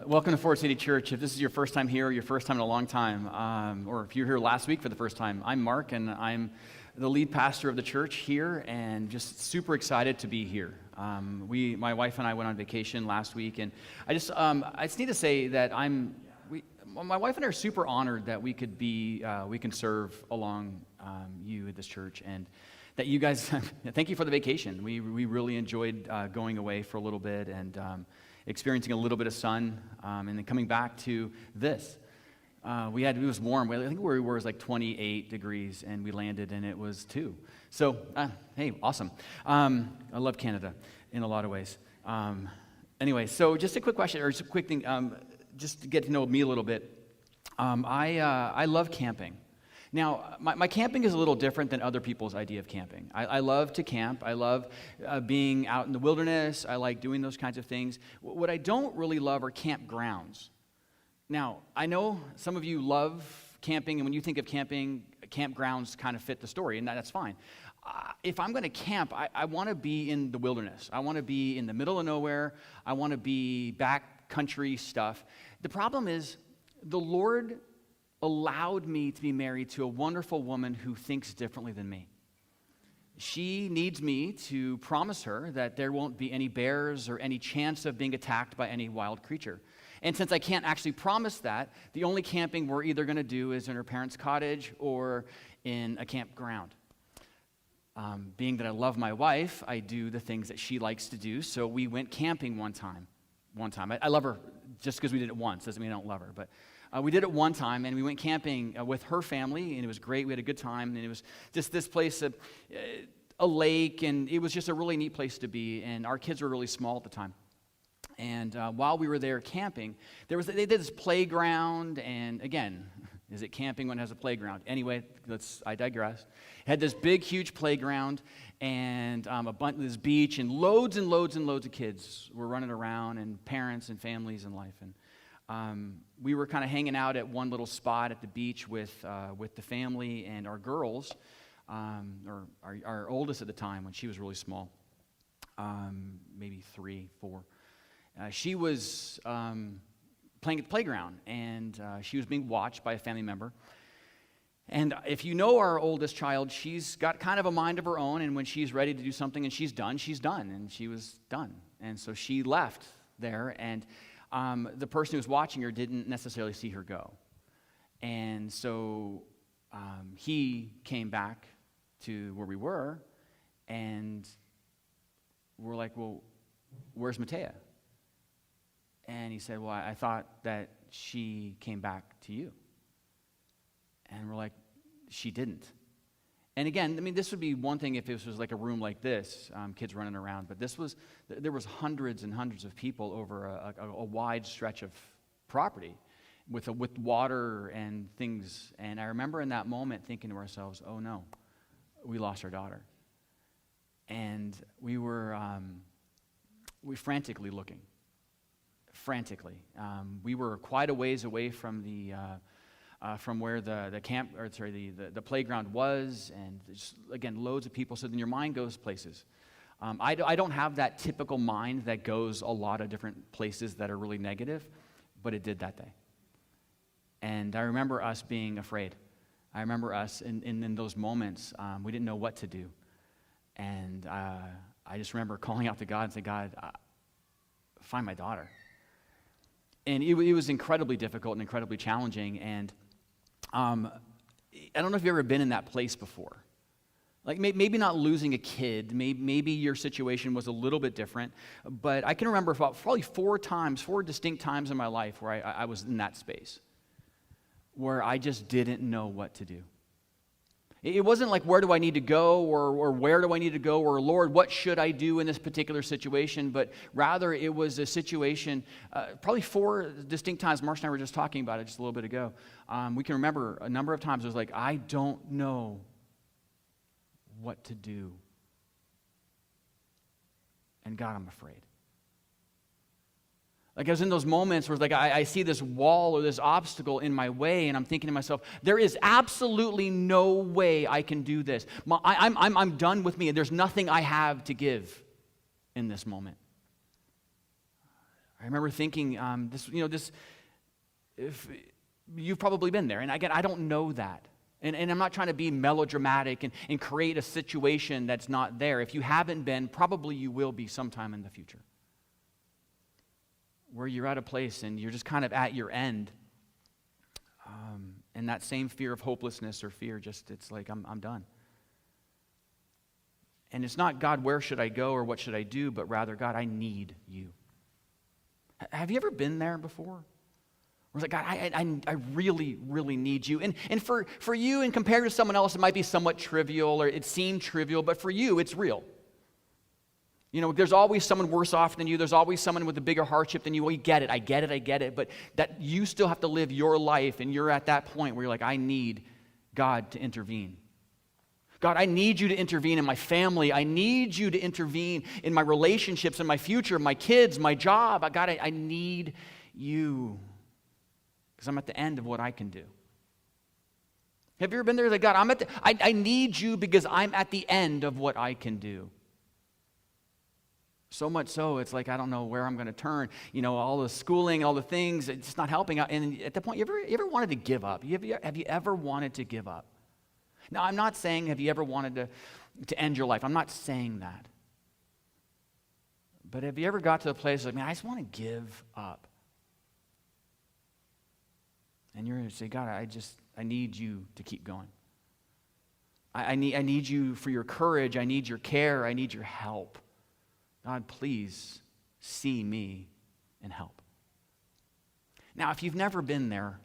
Welcome to Ford City Church. If this is your first time here, or your first time in a long time, or if you're here last week for the first time, I'm Mark, and I'm the lead pastor of the church here, and just super excited to be here. My wife and I went on vacation last week, and I just need to say that my wife and I are super honored that we can serve along you at this church, and that you guys, thank you for the vacation. We really enjoyed going away for a little bit, and experiencing a little bit of sun, and then coming back to this. It was warm. I think where we were was like 28 degrees, and we landed, and it was 2. So, hey, awesome. I love Canada in a lot of ways. Anyway, so just a quick question, or just a quick thing, just to get to know me a little bit. I love camping. Now, my camping is a little different than other people's idea of camping. I love to camp. I love being out in the wilderness. I like doing those kinds of things. What I don't really love are campgrounds. Now, I know some of you love camping, and when you think of camping, campgrounds kind of fit the story, and that's fine. If I'm going to camp, I want to be in the wilderness. I want to be in the middle of nowhere. I want to be backcountry stuff. The problem is the Lord allowed me to be married to a wonderful woman who thinks differently than me. She needs me to promise her that there won't be any bears or any chance of being attacked by any wild creature. And since I can't actually promise that, the only camping we're either going to do is in her parents' cottage or in a campground. Being that I love my wife, I do the things that she likes to do, so we went camping one time. I love her just because we did it once. Doesn't mean I don't love her, but we did it one time, and we went camping with her family, and it was great. We had a good time, and it was just this place, a lake, and it was just a really neat place to be, and our kids were really small at the time. And while we were there camping, they did this playground, and again, is it camping when it has a playground? Anyway, I digress. It had this big, huge playground, and this beach, and loads of kids were running around, and parents and families and life, and we were kind of hanging out at one little spot at the beach with the family and our girls, or our oldest at the time when she was really small, maybe 3, 4. She was playing at the playground, and she was being watched by a family member. And if you know our oldest child, she's got kind of a mind of her own, and when she's ready to do something and she's done, and she was done. And so she left there, and the person who was watching her didn't necessarily see her go. And so he came back to where we were, and we're like, well, where's Matea? And he said, well, I thought that she came back to you. And we're like, she didn't. And again, I mean, this would be one thing if this was like a room like this, kids running around, but there was hundreds and hundreds of people over a wide stretch of property with water and things. And I remember in that moment thinking to ourselves, oh no, we lost our daughter. And we were frantically looking. We were quite a ways away from from where the playground was, and just, again, loads of people. So then your mind goes places. I don't have that typical mind that goes a lot of different places that are really negative, but it did that day. And I remember us being afraid. I remember us in those moments, we didn't know what to do. And I just remember calling out to God and saying, God, find my daughter. And it was incredibly difficult and incredibly challenging, and I don't know if you've ever been in that place before. Like maybe not losing a kid, maybe your situation was a little bit different, but I can remember about probably 4 distinct times in my life where I was in that space, where I just didn't know what to do. It wasn't like, where do I need to go, or where do I need to go, or Lord, what should I do in this particular situation? But rather, it was a situation, probably 4 distinct times. Marsh and I were just talking about it just a little bit ago. We can remember a number of times it was like, I don't know what to do. And God, I'm afraid. Like I was in those moments where it's like I see this wall or this obstacle in my way, and I'm thinking to myself, there is absolutely no way I can do this. I'm done with me, and there's nothing I have to give in this moment. I remember thinking, if you've probably been there. And again, I don't know that. And I'm not trying to be melodramatic and create a situation that's not there. If you haven't been, probably you will be sometime in the future. Where you're at a place and you're just kind of at your end. And that same fear of hopelessness or fear, it's like, I'm done. And it's not, God, where should I go or what should I do? But rather, God, I need you. Have you ever been there before? Where it's like, God, I really, really need you. And for you, and compared to someone else, it might be somewhat trivial or it seemed trivial, but for you, it's real. There's always someone worse off than you. There's always someone with a bigger hardship than you. Well, you get it. I get it. But that you still have to live your life, and you're at that point where you're like, I need God to intervene. God, I need you to intervene in my family. I need you to intervene in my relationships, in my future, my kids, my job. God, I need you because I'm at the end of what I can do. Have you ever been there? Like, God, I need you because I'm at the end of what I can do. So much so, it's like, I don't know where I'm going to turn. All the schooling, all the things, it's just not helping out. And at that point, you ever wanted to give up? Have you ever wanted to give up? Now, I'm not saying, have you ever wanted to end your life? I'm not saying that. But have you ever got to a place like, man, I just want to give up? And you're going to say, God, I need you to keep going. I need you for your courage. I need your care. I need your help. God, please see me and help. Now, if you've never been there,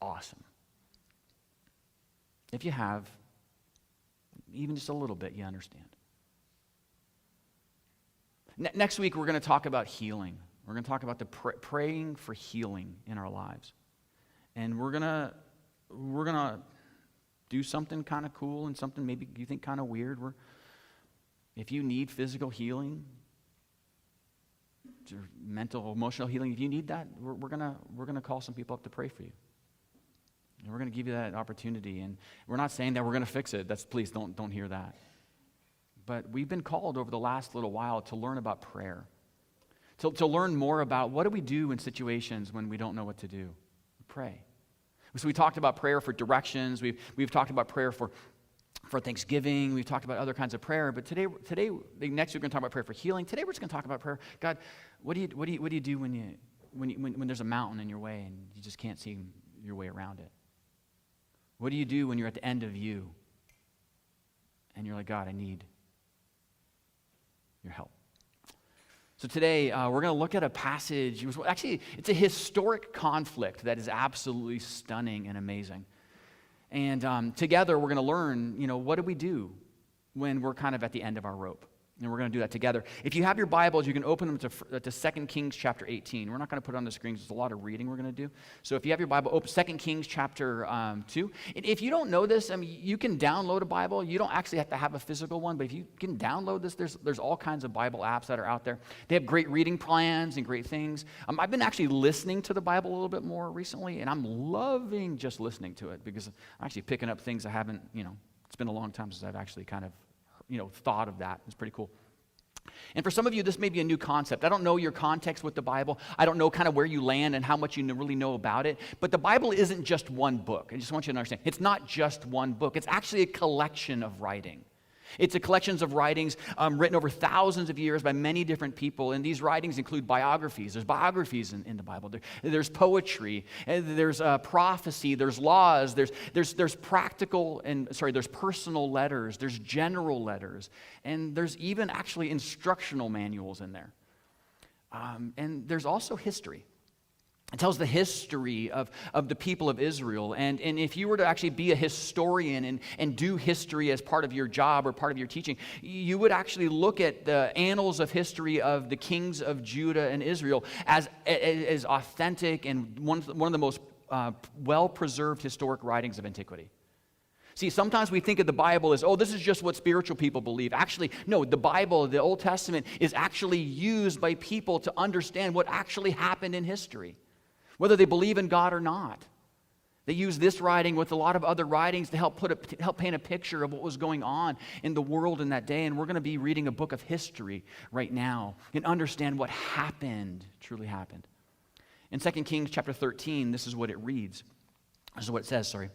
awesome. If you have, even just a little bit, you understand. Next week, we're going to talk about healing. We're going to talk about the praying for healing in our lives. And we're going to do something kind of cool and something maybe you think kind of weird. If you need physical healing, or mental, emotional healing, if you need that, we're gonna call some people up to pray for you. And we're going to give you that opportunity. And we're not saying that we're going to fix it. Please don't hear that. But we've been called over the last little while to learn about prayer. To learn more about what do we do in situations when we don't know what to do. We pray. So we talked about prayer for directions. We've talked about prayer for Thanksgiving. We've talked about other kinds of prayer. But today, next week we're going to talk about prayer for healing. Today we're just going to talk about prayer. God, what do you do when there's a mountain in your way and you just can't see your way around it? What do you do when you're at the end of you and you're like, God, I need your help? So today, we're going to look at a passage. Actually, it's a historic conflict that is absolutely stunning and amazing. And together, we're going to learn, what do we do when we're kind of at the end of our rope? And we're going to do that together. If you have your Bibles, you can open them to 2 Kings chapter 18. We're not going to put it on the screen because there's a lot of reading we're going to do. So if you have your Bible, open 2 Kings chapter 2. If you don't know this, you can download a Bible. You don't actually have to have a physical one, but if you can download this, there's all kinds of Bible apps that are out there. They have great reading plans and great things. I've been actually listening to the Bible a little bit more recently, and I'm loving just listening to it because I'm actually picking up things I haven't, it's been a long time since I've actually kind of thought of that. It's pretty cool. And for some of you, this may be a new concept. I don't know your context with the Bible. I don't know kind of where you land and how much you really know about it. But the Bible isn't just one book. I just want you to understand. It's not just one book. It's actually a collection of writing. It's a collection of writings written over thousands of years by many different people, and these writings include biographies. There's biographies in the Bible. There's poetry, there's prophecy, there's laws, there's there's personal letters, there's general letters, and there's even actually instructional manuals in there. And there's also history. It tells the history of the people of Israel. And if you were to actually be a historian and do history as part of your job or part of your teaching, you would actually look at the annals of history of the kings of Judah and Israel as authentic and one of the most well-preserved historic writings of antiquity. See, sometimes we think of the Bible as, this is just what spiritual people believe. Actually, no, the Bible, the Old Testament, is actually used by people to understand what actually happened in history, whether they believe in God or not. They used this writing with a lot of other writings to help paint a picture of what was going on in the world in that day. And we're going to be reading a book of history right now and understand what happened, truly happened. In 2 Kings chapter 13, this is what it reads. This is what it says, sorry.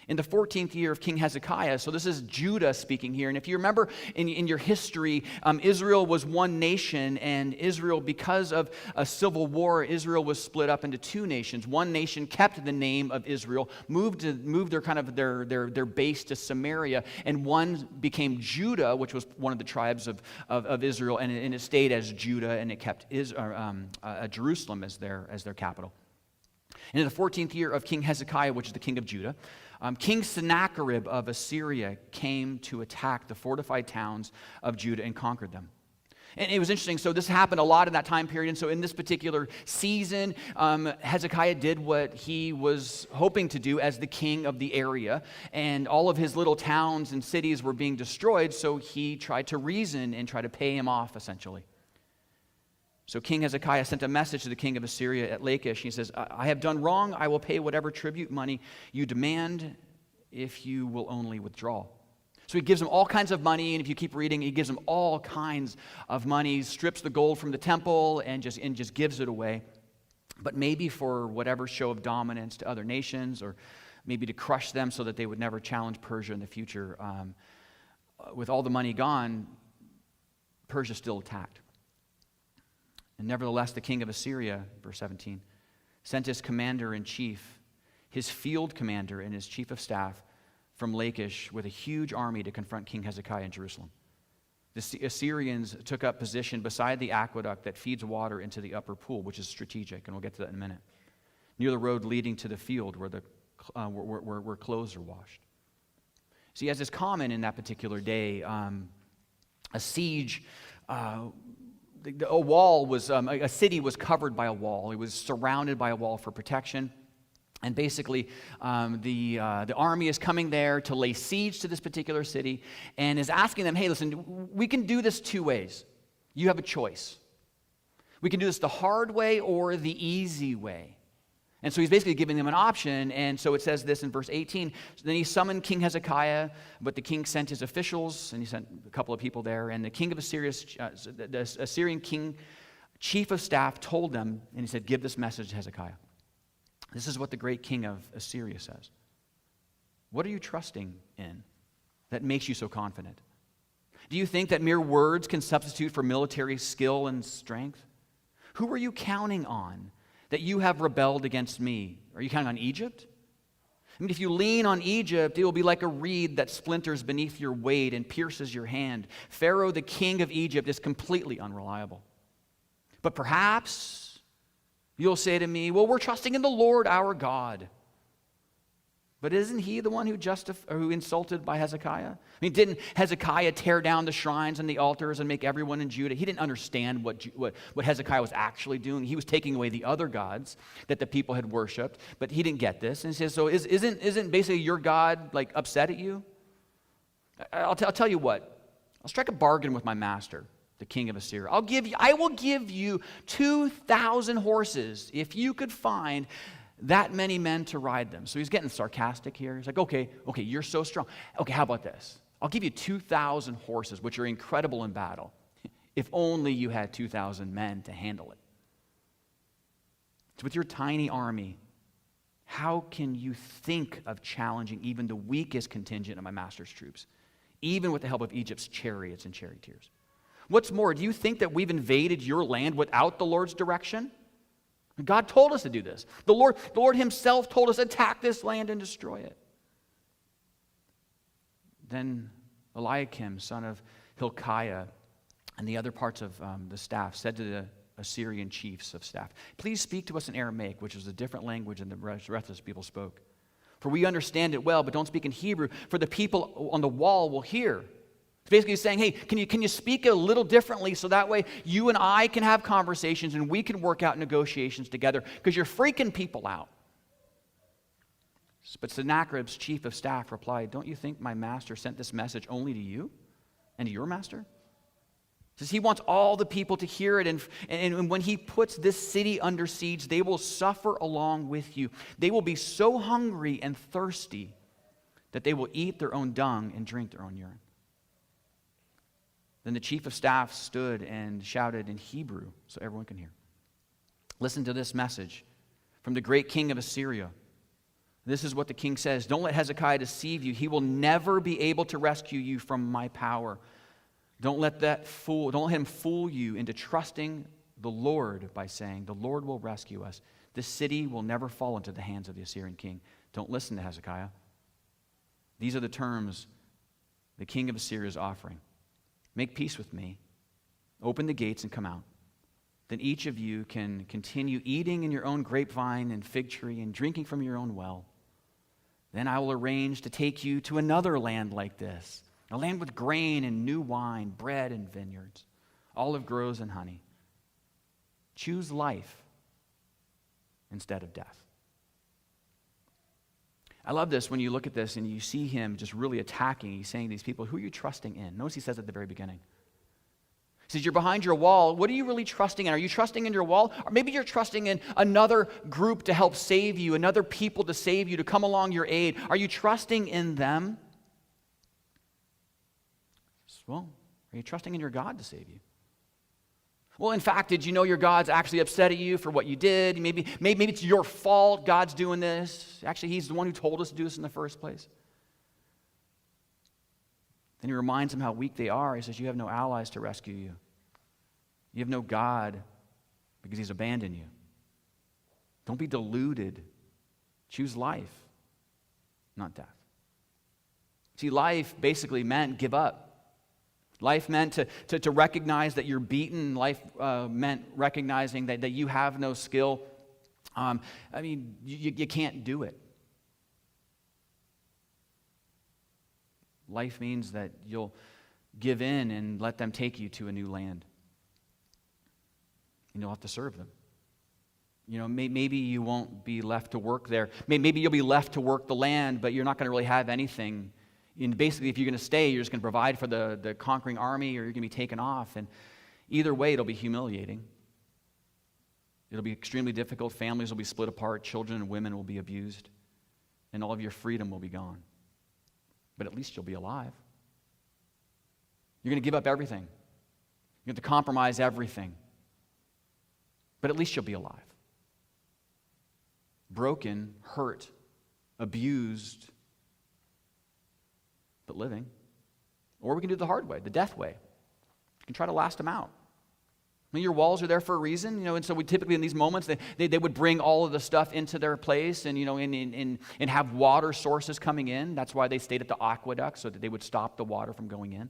In the 14th year of King Hezekiah, so this is Judah speaking here. And if you remember in your history, Israel was one nation, and Israel, because of a civil war, Israel was split up into two nations. One nation kept the name of Israel, moved their base to Samaria, and one became Judah, which was one of the tribes of Israel, and it stayed as Judah, and it kept Jerusalem as their capital. And in the 14th year of King Hezekiah, which is the king of Judah, King Sennacherib of Assyria came to attack the fortified towns of Judah and conquered them. And it was interesting. So this happened a lot in that time period. And so in this particular season, Hezekiah did what he was hoping to do as the king of the area. And all of his little towns and cities were being destroyed. So he tried to reason and try to pay him off, essentially. So King Hezekiah sent a message to the king of Assyria at Lachish. He says, I have done wrong. I will pay whatever tribute money you demand if you will only withdraw. So he gives him all kinds of money, and if you keep reading, he gives him all kinds of money, strips the gold from the temple, and just gives it away. But maybe for whatever show of dominance to other nations, or maybe to crush them so that they would never challenge Persia in the future. With all the money gone, Persia still attacked. And nevertheless, the king of Assyria, verse 17, sent his commander-in-chief, his field commander and his chief of staff from Lachish with a huge army to confront King Hezekiah in Jerusalem. The Assyrians took up position beside the aqueduct that feeds water into the upper pool, which is strategic, and we'll get to that in a minute, near the road leading to the field where clothes are washed. See, as is common in that particular day, a siege... a city was covered by a wall. It was surrounded by a wall for protection. And basically, the army is coming there to lay siege to this particular city and is asking them, hey, listen, we can do this two ways. You have a choice. We can do this the hard way or the easy way. And so he's basically giving them an option, and so it says this in verse 18. So then he summoned King Hezekiah, but the king sent his officials, and he sent a couple of people there, and the king of Assyria, the Assyrian king, chief of staff, told them, and he said, give this message to Hezekiah. This is what the great king of Assyria says. What are you trusting in that makes you so confident? Do you think that mere words can substitute for military skill and strength? Who are you counting on that you have rebelled against me? Are you counting on Egypt? I mean, if you lean on Egypt, it will be like a reed that splinters beneath your weight and pierces your hand. Pharaoh, the king of Egypt, is completely unreliable. But perhaps you'll say to me, well, we're trusting in the Lord our God. But isn't he the one who insulted by Hezekiah? I mean, didn't Hezekiah tear down the shrines and the altars and make everyone in Judah? He didn't understand what Hezekiah was actually doing. He was taking away the other gods that the people had worshipped, but he didn't get this. And he says, so isn't basically your God like upset at you? I'll tell you what. I'll strike a bargain with my master, the king of Assyria. I will give you 2,000 horses if you could find that many men to ride them. So he's getting sarcastic here. He's like, okay, you're so strong. Okay, how about this? I'll give you 2,000 horses, which are incredible in battle, if only you had 2,000 men to handle it. So with your tiny army, how can you think of challenging even the weakest contingent of my master's troops, even with the help of Egypt's chariots and charioteers? What's more, do you think that we've invaded your land without the Lord's direction? God told us to do this. The Lord himself told us, attack this land and destroy it. Then Eliakim, son of Hilkiah, and the other parts of the staff said to the Assyrian chiefs of staff, please speak to us in Aramaic, which is a different language than the rest of the people spoke. For we understand it well, but don't speak in Hebrew, for the people on the wall will hear. It's basically saying, hey, can you speak a little differently so that way you and I can have conversations and we can work out negotiations together because you're freaking people out. But Sennacherib's chief of staff replied, don't you think my master sent this message only to you and to your master? Says he wants all the people to hear it, and when he puts this city under siege, they will suffer along with you. They will be so hungry and thirsty that they will eat their own dung and drink their own urine. Then the chief of staff stood and shouted in Hebrew so everyone can hear. Listen to this message from the great king of Assyria. This is what the king says: don't let Hezekiah deceive you. He will never be able to rescue you from my power. Don't let him fool you into trusting the Lord by saying, the Lord will rescue us. This city will never fall into the hands of the Assyrian king. Don't listen to Hezekiah. These are the terms the king of Assyria is offering. Make peace with me. Open the gates and come out. Then each of you can continue eating in your own grapevine and fig tree and drinking from your own well. Then I will arrange to take you to another land like this, a land with grain and new wine, bread and vineyards, olive groves and honey. Choose life instead of death. I love this when you look at this and you see him just really attacking. He's saying to these people, who are you trusting in? Notice he says at the very beginning. He says, you're behind your wall. What are you really trusting in? Are you trusting in your wall? Or maybe you're trusting in another group to help save you, another people to save you, to come along your aid. Are you trusting in them? Well, are you trusting in your God to save you? Well, in fact, did you know your God's actually upset at you for what you did? Maybe it's your fault God's doing this. Actually, he's the one who told us to do this in the first place. Then he reminds them how weak they are. He says, you have no allies to rescue you. You have no God because he's abandoned you. Don't be deluded. Choose life, not death. See, life basically meant give up. Life meant to recognize that you're beaten. Life meant recognizing that you have no skill. You can't do it. Life means that you'll give in and let them take you to a new land. And you'll have to serve them. You know, maybe you won't be left to work there. Maybe you'll be left to work the land, but you're not going to really have anything. And basically, if you're going to stay, you're just going to provide for the conquering army, or you're going to be taken off. And either way, it'll be humiliating. It'll be extremely difficult. Families will be split apart. Children and women will be abused. And all of your freedom will be gone. But at least you'll be alive. You're going to give up everything. You have to compromise everything. But at least you'll be alive. Broken, hurt, abused, but living. Or we can do it the hard way, the death way. You can try to last them out. I mean, your walls are there for a reason, you know, and so we typically in these moments, they would bring all of the stuff into their place and, you know, and have water sources coming in. That's why they stayed at the aqueduct, so that they would stop the water from going in.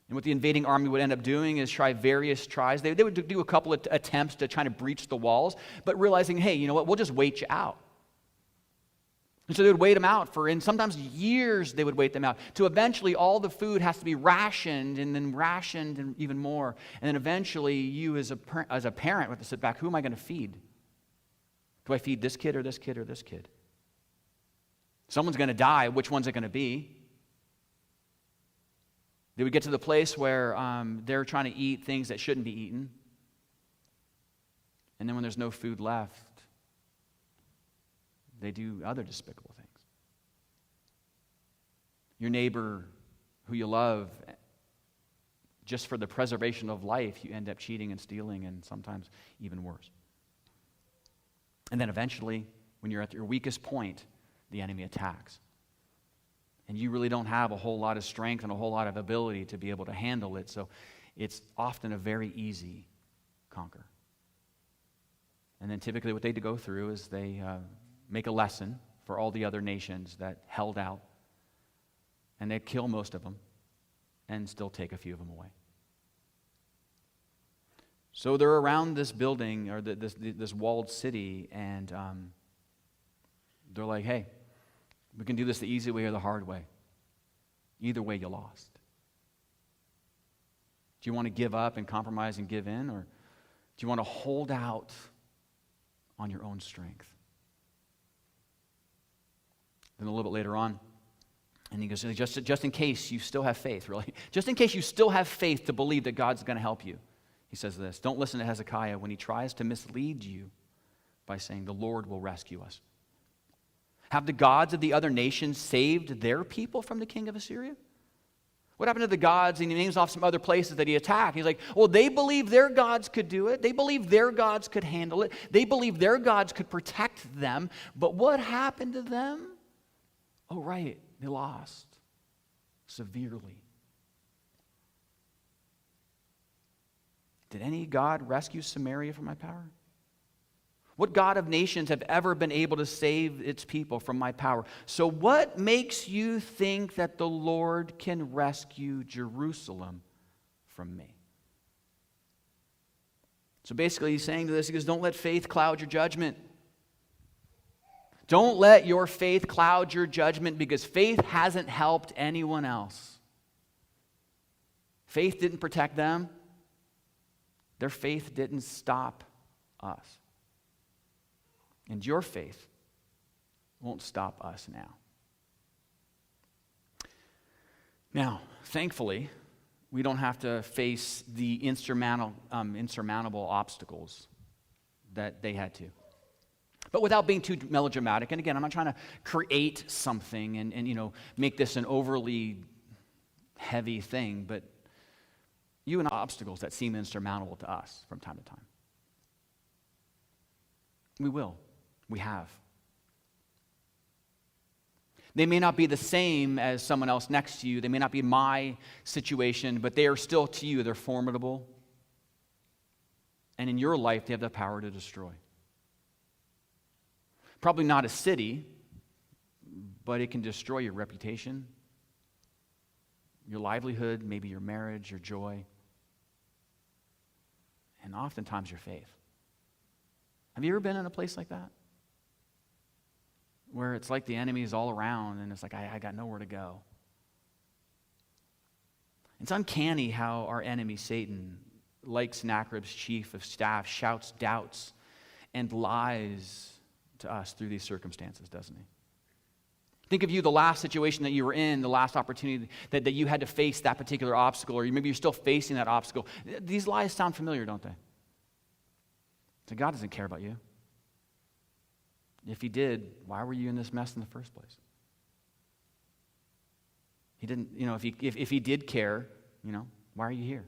And what the invading army would end up doing is try various tries. They would do a couple of attempts to try to breach the walls, but realizing, hey, you know what, we'll just wait you out. And so they would wait them out and sometimes years they would wait them out, to eventually all the food has to be rationed and then rationed and even more. And then eventually you as a parent have to sit back, who am I going to feed? Do I feed this kid or this kid or this kid? Someone's going to die, which one's it going to be? They would get to the place where they're trying to eat things that shouldn't be eaten. And then when there's no food left, they do other despicable things. Your neighbor who you love, just for the preservation of life, you end up cheating and stealing and sometimes even worse. And then eventually, when you're at your weakest point, the enemy attacks. And you really don't have a whole lot of strength and a whole lot of ability to be able to handle it, so it's often a very easy conquer. And then typically what they go through is they make a lesson for all the other nations that held out, and they kill most of them and still take a few of them away. So they're around this building, or this walled city, and they're like, hey, we can do this the easy way or the hard way. Either way, you lost. Do you want to give up and compromise and give in, or do you want to hold out on your own strength? Then a little bit later on, And he goes, just in case you still have faith, really. Just in case you still have faith to believe that God's going to help you. He says this, don't listen to Hezekiah when he tries to mislead you by saying the Lord will rescue us. Have the gods of the other nations saved their people from the king of Assyria? What happened to the gods? And he names off some other places that he attacked. He's like, well, they believed their gods could do it. They believed their gods could handle it. They believed their gods could protect them. But what happened to them? Oh, right, they lost severely. Did any God rescue Samaria from my power? What God of nations have ever been able to save its people from my power? So what makes you think that the Lord can rescue Jerusalem from me? So basically he's saying to this, he goes, don't let faith cloud your judgment. Don't let your faith cloud your judgment, because faith hasn't helped anyone else. Faith didn't protect them. Their faith didn't stop us. And your faith won't stop us now. Now, thankfully, we don't have to face the insurmountable obstacles that they had to. But without being too melodramatic, and again, I'm not trying to create something and make this an overly heavy thing, but you and obstacles that seem insurmountable to us from time to time. We will. We have. They may not be the same as someone else next to you. They may not be my situation, but they are still to you. They're formidable. And in your life, they have the power to destroy. Probably not a city, but it can destroy your reputation, your livelihood, maybe your marriage, your joy, and oftentimes your faith. Have you ever been in a place like that? Where it's like the enemy is all around and it's like, I got nowhere to go. It's uncanny how our enemy, Satan, like Sennacherib's chief of staff, shouts doubts and lies to us through these circumstances, doesn't he? Think of you, the last situation that you were in, the last opportunity that you had to face that particular obstacle, or maybe you're still facing that obstacle. These lies sound familiar, don't they? So God doesn't care about you. If he did, why were you in this mess in the first place? He didn't, if he did care, why are you here?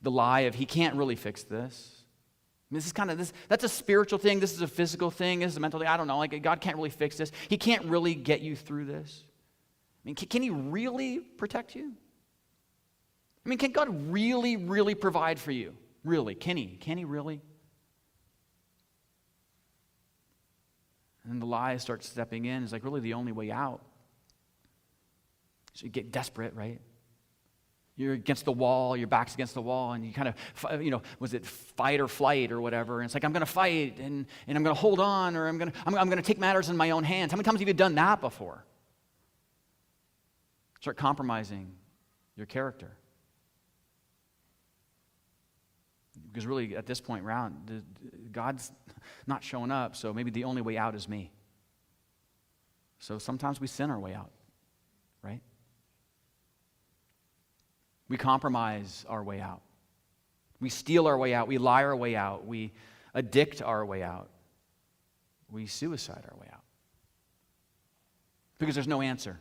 The lie of he can't really fix this. This is that's a spiritual thing. This is a physical thing. This is a mental thing. I don't know. Like, God can't really fix this. He can't really get you through this. I mean, can he really protect you? I mean, can God really, really provide for you? Really? Can he? Can he really? And then the lie starts stepping in. It's like really the only way out. So you get desperate, right? You're against the wall, your back's against the wall, and you kind of, was it fight or flight or whatever? And it's like, I'm going to fight, and I'm going to hold on, or I'm going to take matters in my own hands. How many times have you done that before? Start compromising your character. Because really, at this point round, God's not showing up, so maybe the only way out is me. So sometimes we sin our way out, right? We compromise our way out. We steal our way out. We lie our way out. We addict our way out. We suicide our way out. Because there's no answer.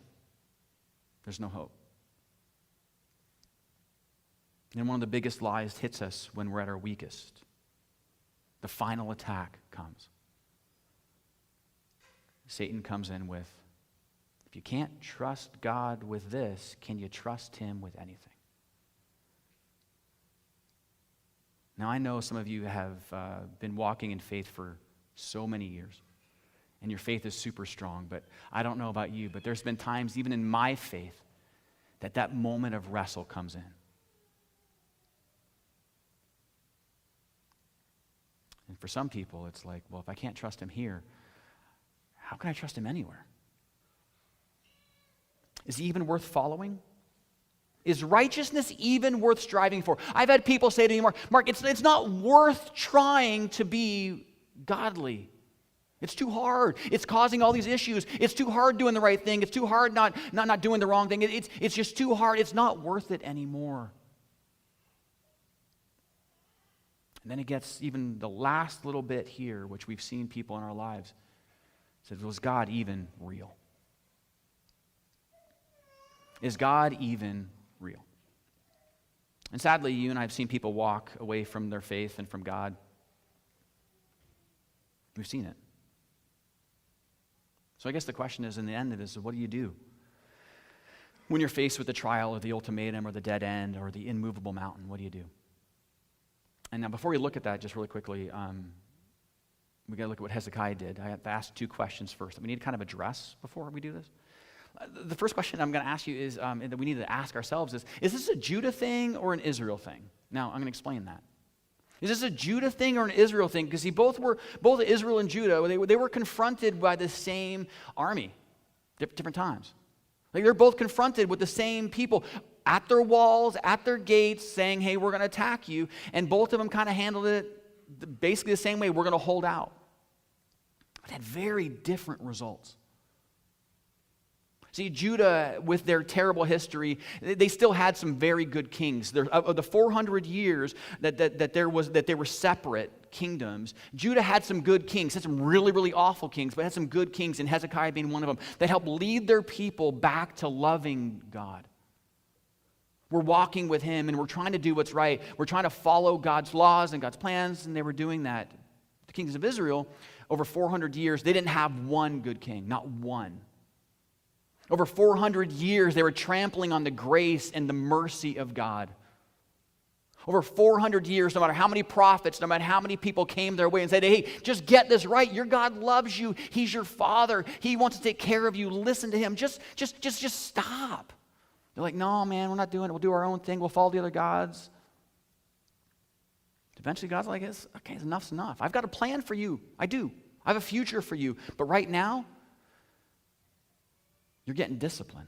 There's no hope. And one of the biggest lies hits us when we're at our weakest. The final attack comes. Satan comes in with, if you can't trust God with this, can you trust him with anything? Now, I know some of you have been walking in faith for so many years, and your faith is super strong, but I don't know about you, but there's been times, even in my faith, that moment of wrestle comes in. And for some people, it's like, well, if I can't trust him here, how can I trust him anywhere? Is he even worth following? Is righteousness even worth striving for? I've had people say to me, Mark, it's not worth trying to be godly. It's too hard. It's causing all these issues. It's too hard doing the right thing. It's too hard not doing the wrong thing. It's just too hard. It's not worth it anymore. And then it gets even the last little bit here, which we've seen people in our lives. It says, was God even real? Is God even real? And sadly, you and I have seen people walk away from their faith and from God. We've seen it. So I guess the question is, in the end of this, is what do you do when you're faced with the trial or the ultimatum or the dead end or the immovable mountain? What do you do? And now before we look at that, just really quickly, we got to look at what Hezekiah did. I have to ask two questions first that we need to kind of address before we do this. The first question I'm going to ask you is, that we need to ask ourselves is this a Judah thing or an Israel thing? Now, I'm going to explain that. Is this a Judah thing or an Israel thing? Because both Israel and Judah, they were confronted by the same army, different times. Like they're both confronted with the same people at their walls, at their gates, saying, hey, we're going to attack you. And both of them kind of handled it basically the same way, we're going to hold out. But had very different results. See, Judah, with their terrible history, they still had some very good kings. Of the 400 years that they were separate kingdoms, Judah had some good kings, had some really, really awful kings, but had some good kings, and Hezekiah being one of them, that helped lead their people back to loving God. We're walking with him, and we're trying to do what's right. We're trying to follow God's laws and God's plans, and they were doing that. The kings of Israel, over 400 years, they didn't have one good king, not one. Over 400 years, they were trampling on the grace and the mercy of God. Over 400 years, no matter how many prophets, no matter how many people came their way and said, hey, just get this right. Your God loves you. He's your father. He wants to take care of you. Listen to him. Just stop. They're like, no, man, we're not doing it. We'll do our own thing. We'll follow the other gods. Eventually, God's like, okay, enough's enough. I've got a plan for you. I do. I have a future for you. But right now, you're getting discipline.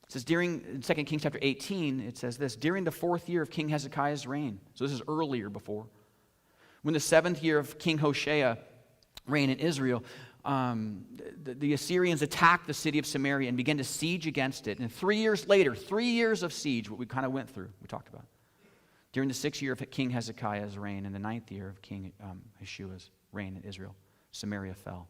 It says in 2 Kings chapter 18, it says this, during the 4th year of King Hezekiah's reign, so this is earlier before, when the 7th year of King Hoshea reigned in Israel, the Assyrians attacked the city of Samaria and began to siege against it. And 3 years later, 3 years of siege, what we kind of went through, we talked about. During the 6th year of King Hezekiah's reign and the 9th year of King Hoshea's reign in Israel, Samaria fell.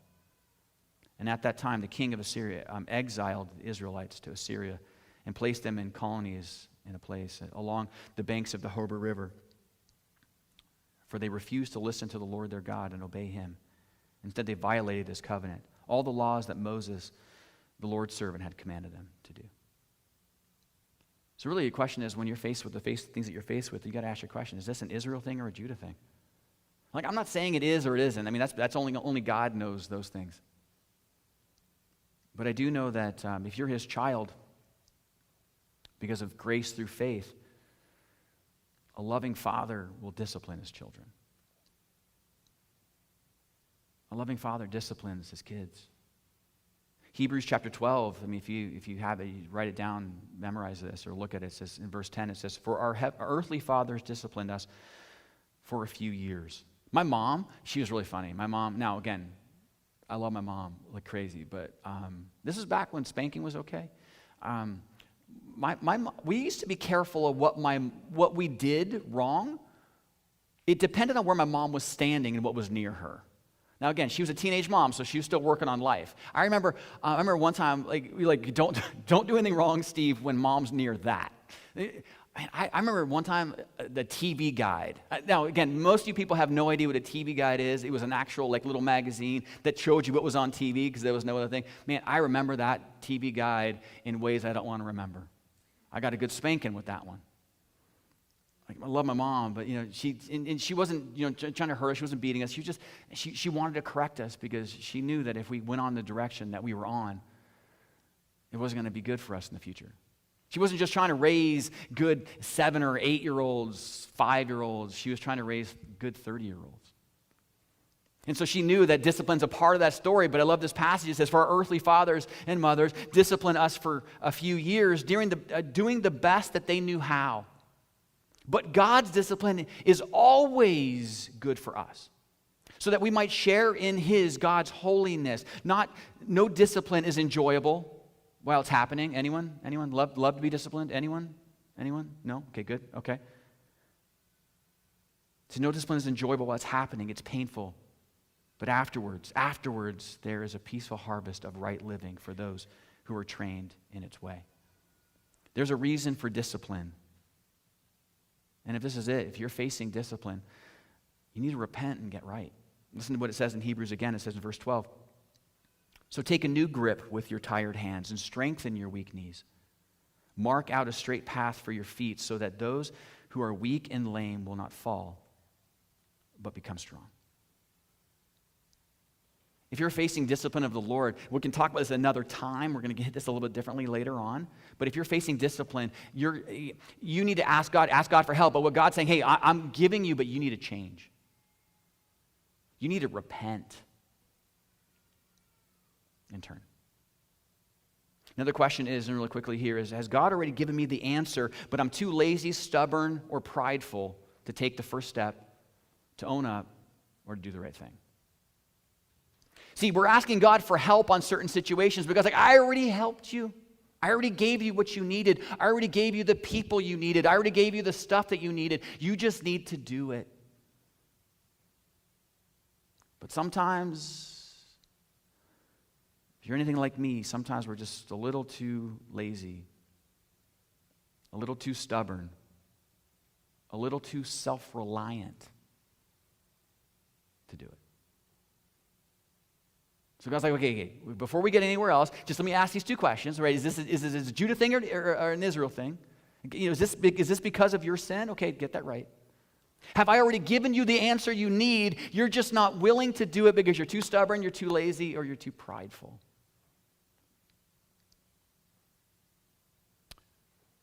And at that time, the king of Assyria exiled the Israelites to Assyria and placed them in colonies in a place along the banks of the Hobor River. For they refused to listen to the Lord their God and obey him. Instead, they violated his covenant, all the laws that Moses, the Lord's servant, had commanded them to do. So really the question is, when you're faced with the things that you're faced with, you got to ask your question, is this an Israel thing or a Judah thing? Like, I'm not saying it is or it isn't. I mean, that's only God knows those things. But I do know that if you're his child, because of grace through faith, a loving father will discipline his children. A loving father disciplines his kids. Hebrews chapter 12, I mean, if you have it, you write it down, memorize this, or look at it. It says in verse 10, it says, for our earthly fathers disciplined us for a few years. My mom, she was really funny. My mom, now again, I love my mom like crazy, but this is back when spanking was okay. We used to be careful of what we did wrong. It depended on where my mom was standing and what was near her. Now again, she was a teenage mom, so she was still working on life. I remember one time, don't do anything wrong, Steve, when mom's near that. I remember one time the TV guide. Now, again, most of you people have no idea what a TV guide is. It was an actual little magazine that showed you what was on TV because there was no other thing. Man, I remember that TV guide in ways I don't want to remember. I got a good spanking with that one. I love my mom, but she wasn't trying to hurt us. She wasn't beating us. She wanted to correct us because she knew that if we went on the direction that we were on, it wasn't going to be good for us in the future. She wasn't just trying to raise good 7 or 8 year olds, 5-year-olds. She was trying to raise good 30-year-olds. And so she knew that discipline's a part of that story, but I love this passage. It says, for our earthly fathers and mothers disciplined us for a few years, doing the best that they knew how. But God's discipline is always good for us. so that we might share in his, God's holiness. No discipline is enjoyable while it's happening. Anyone? Anyone love to be disciplined? Anyone? No? Okay, good. Okay. So no discipline is enjoyable while it's happening. It's painful. But afterwards, there is a peaceful harvest of right living for those who are trained in its way. There's a reason for discipline. And if this is it, if you're facing discipline, you need to repent and get right. Listen to what it says in Hebrews again. It says in verse 12, "So take a new grip with your tired hands and strengthen your weak knees. Mark out a straight path for your feet so that those who are weak and lame will not fall, but become strong." If you're facing discipline of the Lord, we can talk about this another time. We're going to hit this a little bit differently later on. But if you're facing discipline, you need to ask God for help. But what God's saying, hey, I'm giving you, but you need to change. You need to repent and turn. Another question is, and really quickly here, is has God already given me the answer, but I'm too lazy, stubborn, or prideful to take the first step, to own up, or to do the right thing? See, we're asking God for help on certain situations because, I already helped you. I already gave you what you needed. I already gave you the people you needed. I already gave you the stuff that you needed. You just need to do it. But sometimes, if you're anything like me, sometimes we're just a little too lazy, a little too stubborn, a little too self-reliant to do it. So God's like, okay, before we get anywhere else, just let me ask these two questions, right? Is this a Judah thing or an Israel thing? Is this because of your sin? Okay, get that right. Have I already given you the answer you need? You're just not willing to do it because you're too stubborn, you're too lazy, or you're too prideful.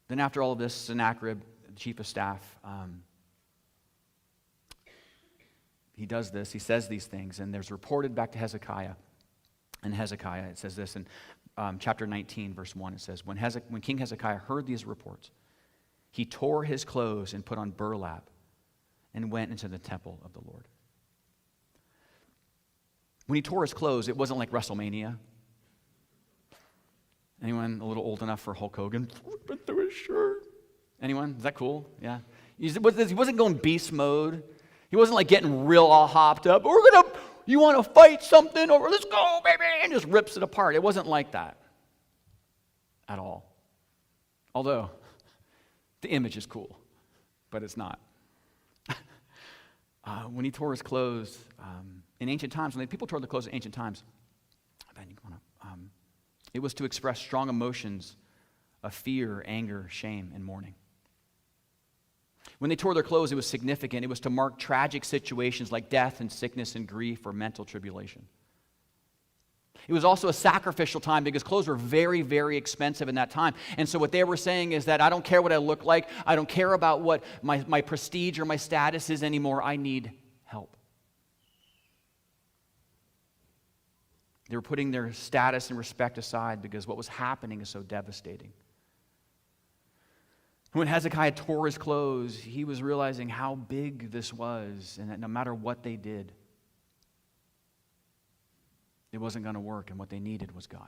Then after all of this, Sennacherib, the chief of staff, he does this, he says these things, and there's reported back to Hezekiah. And Hezekiah, it says this in chapter 19, verse 1, it says, when King Hezekiah heard these reports, he tore his clothes and put on burlap and went into the temple of the Lord. When he tore his clothes, it wasn't like WrestleMania. Anyone a little old enough for Hulk Hogan? Ripping through his shirt. Anyone? Is that cool? Yeah. He wasn't going beast mode. He wasn't like getting real all hopped up. You want to fight something? Or let's go, baby, and just rips it apart. It wasn't like that at all. Although, the image is cool, but it's not. When he tore his clothes in ancient times, when people tore their clothes in ancient times, it was to express strong emotions of fear, anger, shame, and mourning. When they tore their clothes, it was significant. It was to mark tragic situations like death and sickness and grief or mental tribulation. It was also a sacrificial time because clothes were very, very expensive in that time. And so what they were saying is that I don't care what I look like. I don't care about what my prestige or my status is anymore. I need help. They were putting their status and respect aside because what was happening is so devastating. When Hezekiah tore his clothes, he was realizing how big this was and that no matter what they did, it wasn't going to work, and what they needed was God.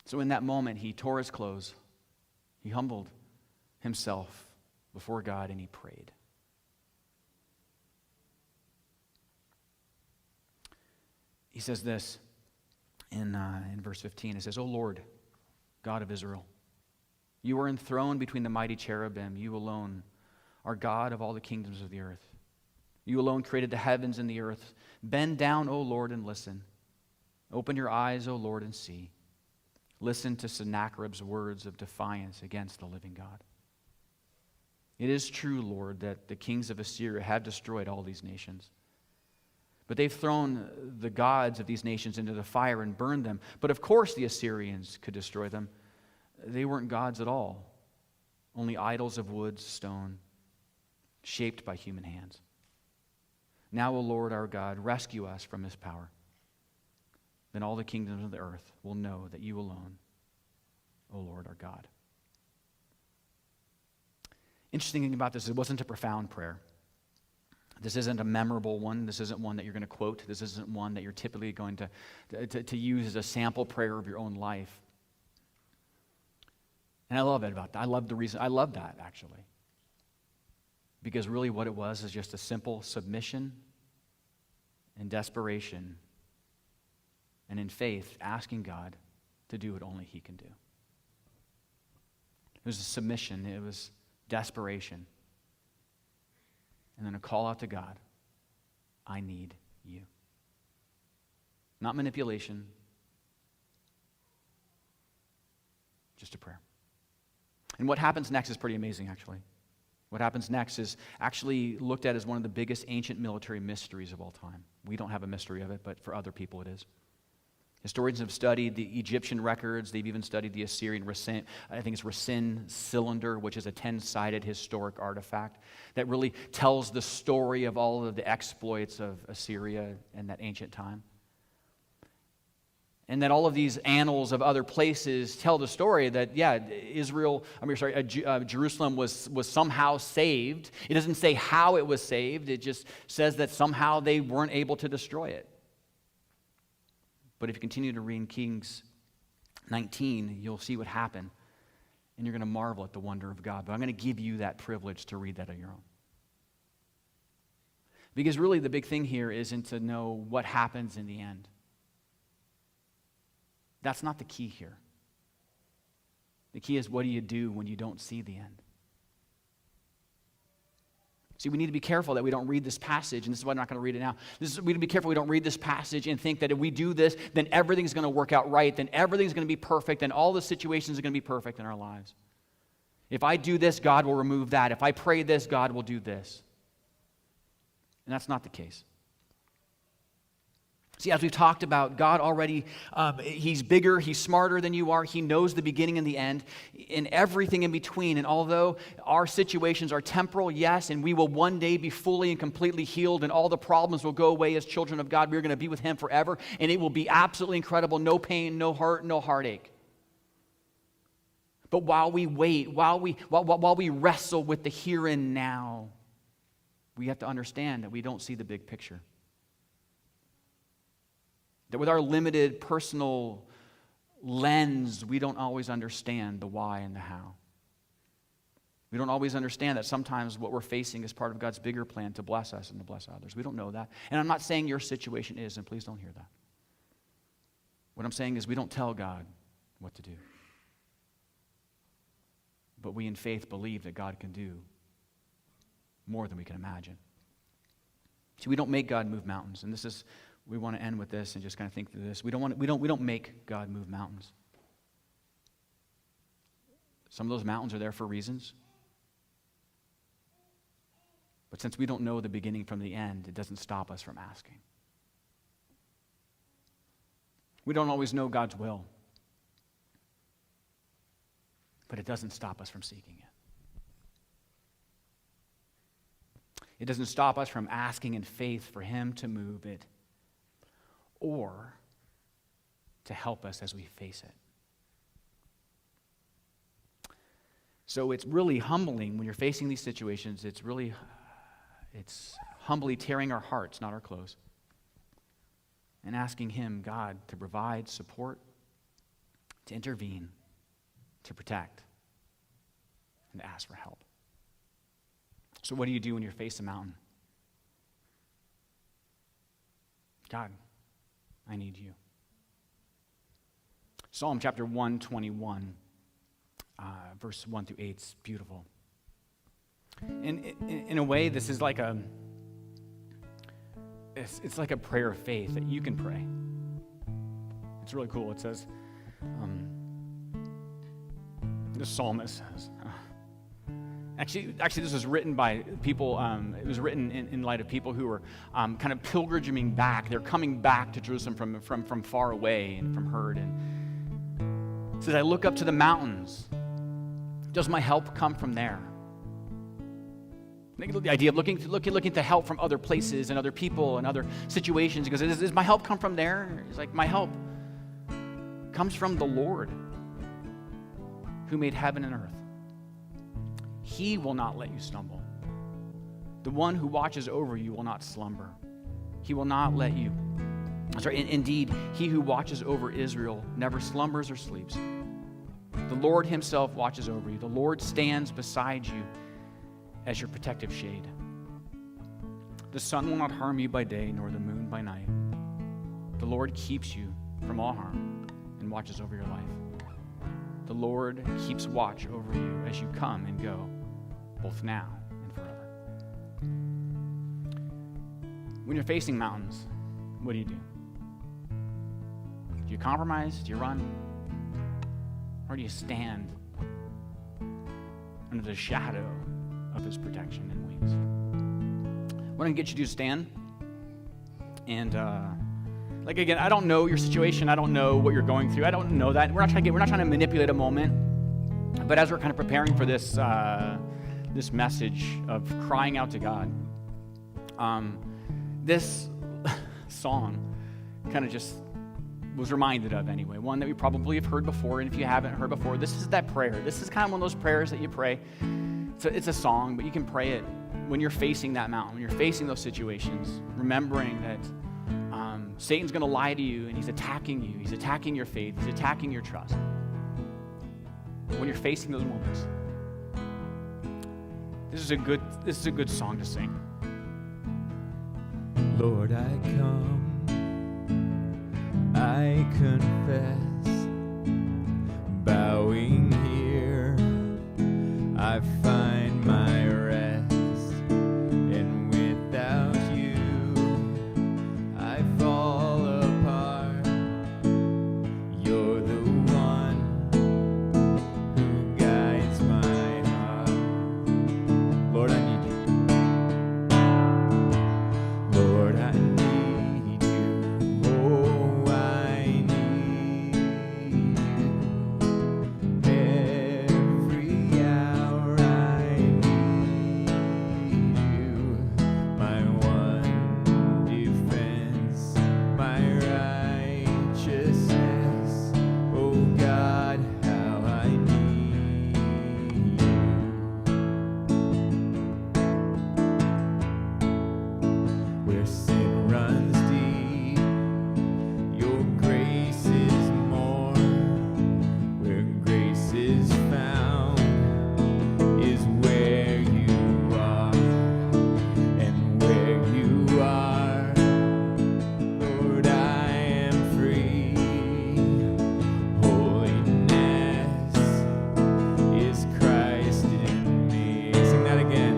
So in that moment, he tore his clothes, he humbled himself before God, and he prayed. He says this in verse 15. It says, "O Lord, God of Israel, you are enthroned between the mighty cherubim. You alone are God of all the kingdoms of the earth. You alone created the heavens and the earth. Bend down, O Lord, and listen. Open your eyes, O Lord, and see. Listen to Sennacherib's words of defiance against the living God. It is true, Lord, that the kings of Assyria have destroyed all these nations. But they've thrown the gods of these nations into the fire and burned them. But of course the Assyrians could destroy them. They weren't gods at all, only idols of wood, stone, shaped by human hands. Now, O Lord our God, rescue us from this power. Then all the kingdoms of the earth will know that you alone, O Lord, are God." Interesting thing about this, it wasn't a profound prayer. This isn't a memorable one. This isn't one that you're going to quote. This isn't one that you're typically going to use as a sample prayer of your own life. And I love it about that. I love that, actually. Because really what it was is just a simple submission and desperation and in faith asking God to do what only He can do. It was a submission. It was desperation. And then a call out to God, I need you. Not manipulation, just a prayer. And what happens next is pretty amazing, actually. What happens next is actually looked at as one of the biggest ancient military mysteries of all time. We don't have a mystery of it, but for other people it is. Historians have studied the Egyptian records. They've even studied the Assyrian Racine cylinder, which is a 10-sided historic artifact that really tells the story of all of the exploits of Assyria in that ancient time. And that all of these annals of other places tell the story that, Jerusalem was somehow saved. It doesn't say how it was saved. It just says that somehow they weren't able to destroy it. But if you continue to read Kings 19, you'll see what happened. And you're going to marvel at the wonder of God. But I'm going to give you that privilege to read that on your own. Because really the big thing here isn't to know what happens in the end. That's not the key here. The key is, what do you do when you don't see the end? See, we need to be careful that we don't read this passage, and this is why I'm not going to read it now. We need to be careful we don't read this passage and think that if we do this, then everything's going to work out right, then everything's going to be perfect, and all the situations are going to be perfect in our lives. If I do this, God will remove that. If I pray this, God will do this. And that's not the case. See, as we've talked about, God already, He's bigger, He's smarter than you are. He knows the beginning and the end, and everything in between. And although our situations are temporal, yes, and we will one day be fully and completely healed, and all the problems will go away as children of God, we're going to be with Him forever, and it will be absolutely incredible. No pain, no hurt, no heartache. But while we wait, while we wrestle with the here and now, we have to understand that we don't see the big picture. That with our limited personal lens, we don't always understand the why and the how. We don't always understand that sometimes what we're facing is part of God's bigger plan to bless us and to bless others. We don't know that. And I'm not saying your situation is, and please don't hear that. What I'm saying is we don't tell God what to do. But we in faith believe that God can do more than we can imagine. See, we don't make God move mountains, and we want to end with this and just kind of think through this. We don't make God move mountains. Some of those mountains are there for reasons. But since we don't know the beginning from the end, it doesn't stop us from asking. We don't always know God's will. But it doesn't stop us from seeking it. It doesn't stop us from asking in faith for Him to move it, or to help us as we face it. So it's really humbling when you're facing these situations. It's humbly tearing our hearts, not our clothes, and asking Him, God, to provide support, to intervene, to protect, and to ask for help. So what do you do when you face a mountain? God, I need you. Psalm chapter 121, verse 1 through 8 is beautiful. In a way, this is like it's like a prayer of faith that you can pray. It's really cool. It says, the psalmist says, Actually, this was written by people, it was written in light of people who were kind of pilgrimaging back. They're coming back to Jerusalem from far away and from herd. And it says, I look up to the mountains. Does my help come from there? The idea of looking to help from other places and other people and other situations. Because does my help come from there? It's like, my help comes from the Lord who made heaven and earth. He will not let you stumble. The one who watches over you will not slumber. He will not let you. Indeed, he who watches over Israel never slumbers or sleeps. The Lord himself watches over you. The Lord stands beside you as your protective shade. The sun will not harm you by day, nor the moon by night. The Lord keeps you from all harm and watches over your life. The Lord keeps watch over you as you come and go, both now and forever. When you're facing mountains, what do? Do you compromise? Do you run? Or do you stand under the shadow of his protection and wings? What I'm going to get you to do is stand. And again, I don't know your situation. I don't know what you're going through. I don't know that. We're not trying to manipulate a moment. But as we're kind of preparing for this this message of crying out to God, this song kind of just was reminded of anyway. One that we probably have heard before, and if you haven't heard before, this is that prayer. This is kind of one of those prayers that you pray. It's a song, but you can pray it when you're facing that mountain, when you're facing those situations, remembering that Satan's going to lie to you, and he's attacking you. He's attacking your faith. He's attacking your trust. When you're facing those moments, this is a good song to sing. Lord, I come, I confess, bowing here, I find my rest, and without you, I fall apart. You're the one who guides my heart. Lord, I need you. Lord, I need you. Oh, I need you. Every hour I need you. My one defense, my righteousness. Oh God, how I need you. Where sin runs deep, your grace is more. Where grace is found is where you are. And where you are, Lord, I am free. Holiness is Christ in me. Sing that again.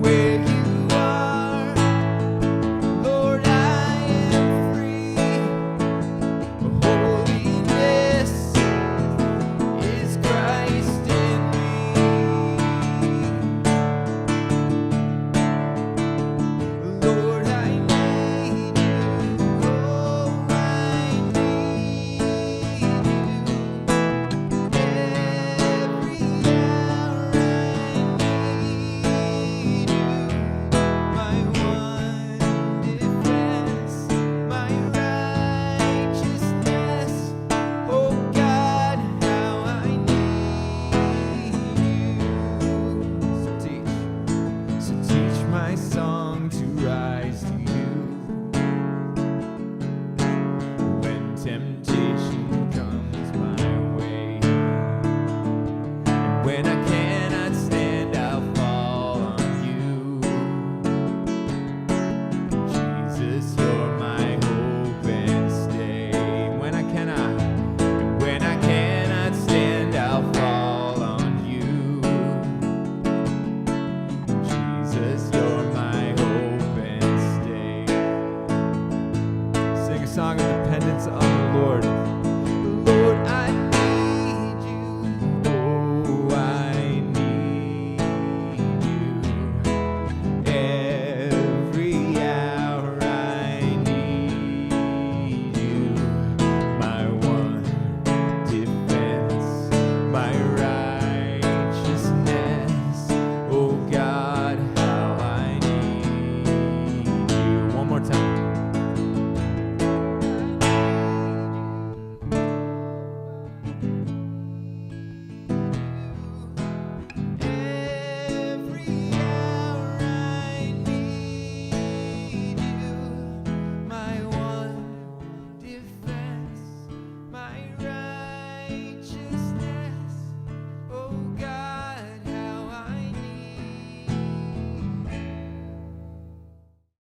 Where you are, Lord, I am free. Holiness is Christ in me. Lord, I need you. Oh, I need you. Every hour I need you. My one defense, my righteousness. Oh God, how I need you. So teach my song to rise.